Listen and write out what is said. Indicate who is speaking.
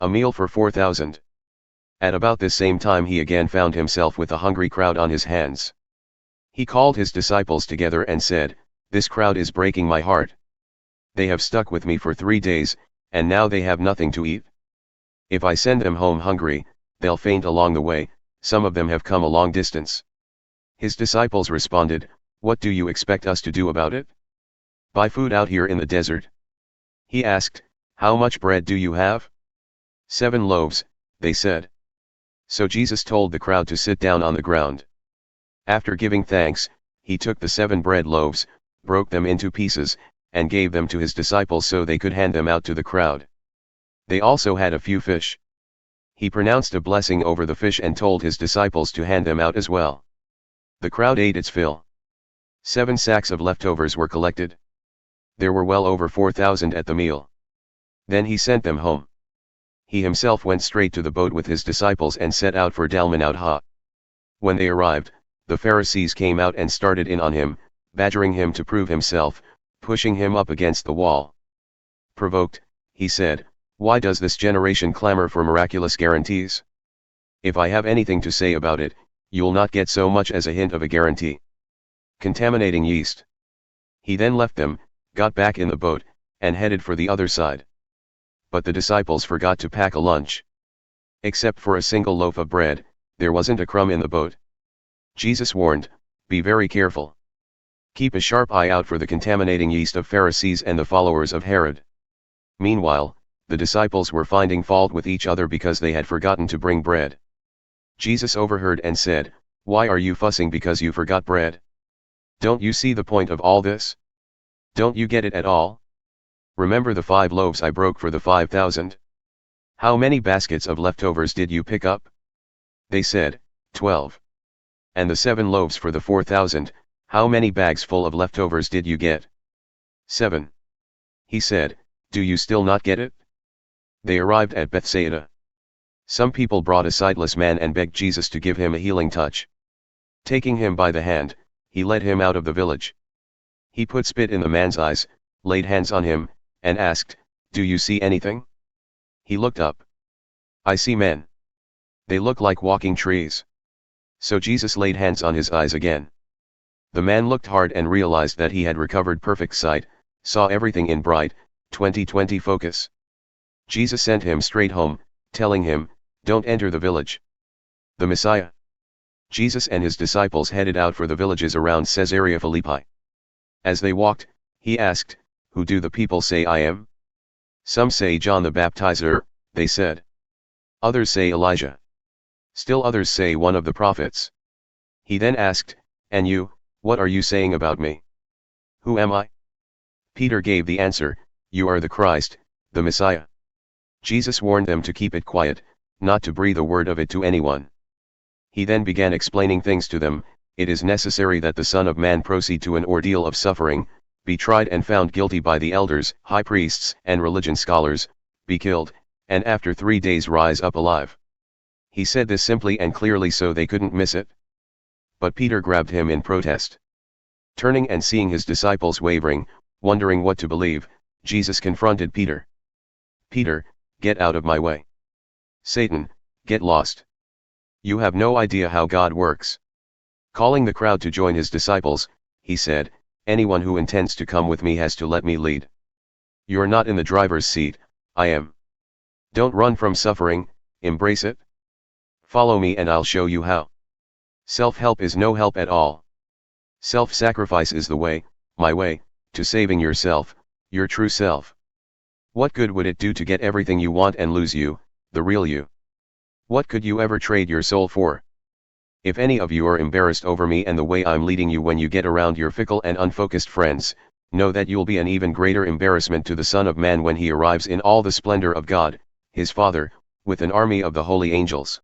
Speaker 1: A meal for 4,000. At about this same time he again found himself with a hungry crowd on his hands. He called his disciples together and said, "This crowd is breaking my heart. They have stuck with me for 3 days, and now they have nothing to eat. If I send them home hungry, they'll faint along the way. Some of them have come a long distance." His disciples responded, "What do you expect us to do about it? Buy food out here in the desert?" He asked, "How much bread do you have?" 7 loaves, they said. So Jesus told the crowd to sit down on the ground. After giving thanks, he took the 7 bread loaves, broke them into pieces, and gave them to his disciples so they could hand them out to the crowd. They also had a few fish. He pronounced a blessing over the fish and told his disciples to hand them out as well. The crowd ate its fill. 7 sacks of leftovers were collected. There were well over 4,000 at the meal. Then he sent them home. He himself went straight to the boat with his disciples and set out for Dalmanoutha. When they arrived, the Pharisees came out and started in on him, badgering him to prove himself, pushing him up against the wall. Provoked, he said, "Why does this generation clamor for miraculous guarantees? If I have anything to say about it, you'll not get so much as a hint of a guarantee. Contaminating yeast." He then left them, got back in the boat, and headed for the other side. But the disciples forgot to pack a lunch. Except for a single loaf of bread, there wasn't a crumb in the boat. Jesus warned, "Be very careful. Keep a sharp eye out for the contaminating yeast of Pharisees and the followers of Herod." Meanwhile, the disciples were finding fault with each other because they had forgotten to bring bread. Jesus overheard and said, "Why are you fussing because you forgot bread? Don't you see the point of all this? Don't you get it at all? Remember the 5 loaves I broke for the 5,000? How many baskets of leftovers did you pick up?" They said, 12. "And the 7 loaves for the 4,000, how many bags full of leftovers did you get?" 7. He said, "Do you still not get it?" They arrived at Bethsaida. Some people brought a sightless man and begged Jesus to give him a healing touch. Taking him by the hand, he led him out of the village. He put spit in the man's eyes, laid hands on him, and asked, "Do you see anything?" He looked up. "I see men. They look like walking trees." So Jesus laid hands on his eyes again. The man looked hard and realized that he had recovered perfect sight, saw everything in bright, 20/20 focus. Jesus sent him straight home, telling him, "Don't enter the village." The Messiah. Jesus and his disciples headed out for the villages around Caesarea Philippi. As they walked, he asked, "Who do the people say I am?" "Some say John the Baptizer," they said. "Others say Elijah. Still others say one of the prophets." He then asked, "And you, what are you saying about me? Who am I?" Peter gave the answer, "You are the Christ, the Messiah." Jesus warned them to keep it quiet, not to breathe a word of it to anyone. He then began explaining things to them. "It is necessary that the Son of Man proceed to an ordeal of suffering, be tried and found guilty by the elders, high priests, and religion scholars, be killed, and after 3 days rise up alive." He said this simply and clearly so they couldn't miss it. But Peter grabbed him in protest. Turning and seeing his disciples wavering, wondering what to believe, Jesus confronted Peter. "Peter, get out of my way. Satan, get lost. You have no idea how God works." Calling the crowd to join his disciples, he said, "Anyone who intends to come with me has to let me lead. You're not in the driver's seat, I am. Don't run from suffering, embrace it. Follow me and I'll show you how. Self-help is no help at all. Self-sacrifice is the way, my way, to saving yourself, your true self. What good would it do to get everything you want and lose you, the real you? What could you ever trade your soul for? If any of you are embarrassed over me and the way I'm leading you when you get around your fickle and unfocused friends, know that you'll be an even greater embarrassment to the Son of Man when he arrives in all the splendor of God, his Father, with an army of the holy angels."